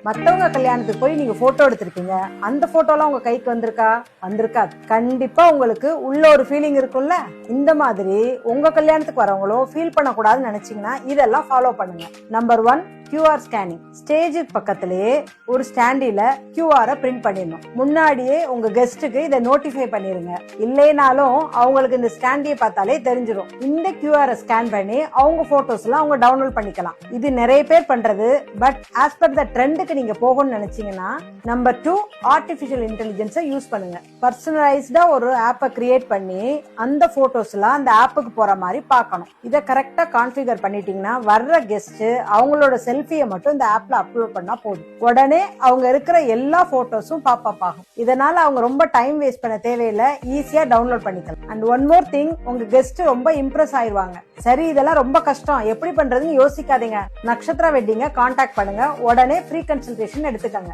மத்தவங்க கல்யாணத்துக்கு போய் நீங்க போட்டோ எடுத்திருக்கீங்க, அந்த போட்டோலாம் உங்க கைக்கு வந்திருக்காது. கண்டிப்பா உங்களுக்கு உள்ள ஒரு ஃபீலிங் இருக்கும்ல. இந்த மாதிரி உங்க கல்யாணத்துக்கு வரவங்களும் ஃபீல் பண்ணக்கூடாதுன்னு நினைச்சீங்கன்னா இதெல்லாம் ஃபாலோ பண்ணுங்க. Number 1, QR scanning. ஸ்டேஜுக்கு பக்கத்திலேயே ஒரு ஸ்டாண்டில QR பிரிண்ட் பண்ணிடணும். முன்னாடியே உங்க கெஸ்ட்டுக்கு இதை நோட்டிஃபை பண்ணிருங்க. இல்லைனாலும் அவங்களுக்கு இந்த ஸ்டாண்டியை பார்த்தாலே தெரிஞ்சிடும். இந்த QR ஸ்கேன் பண்ணி அவங்க போட்டோஸ் எல்லாம் அவங்க டவுன்லோட் பண்ணிக்கலாம். இது நிறைய பேர் பண்றது. பட் ஆஸ் பர் த ட்ரெண்டுக்கு நீங்க போகணும்னு நினைச்சீங்கன்னா நம்பர் 2, ஆர்டிபிஷியல் இன்டெலிஜென்ஸை யூஸ் பண்ணுங்க. பர்சனலைஸ்டா ஒரு ஆப்பை கிரியேட் பண்ணி அந்த போட்டோஸ் எல்லாம் அந்த ஆப்புக்கு போற மாதிரி பார்க்கணும். இதை கரெக்டா கான்ஃபிகர் பண்ணிட்டீங்கன்னா வர்ற கெஸ்ட் அவங்களோட செல்ஃபியை மட்டும் இந்த ஆப்ல அப்லோட் பண்ணா போதும். உடனே அவங்க இருக்கிற எல்லா போட்டோஸும் பாப் ஆகும். இதனால அவங்க ரொம்ப டைம் வேஸ்ட் பண்ண தேவையில்லை, ஈஸியா டவுன்லோட் பண்ணிக்கலாம். அண்ட் ஒன் மோர் திங், உங்க கெஸ்ட் ரொம்ப இம்ப்ரெஸ் ஆயிருவாங்க. சரி இதெல்லாம் ரொம்ப கஷ்டம், எப்படி பண்றதுன்னு யோசிக்காதீங்க. நக்ஷத்ரா வெட்டிங்க கான்டாக்ட் பண்ணுங்க, உடனே ஃப்ரீ கன்சல்டேஷன் எடுத்துக்கங்க.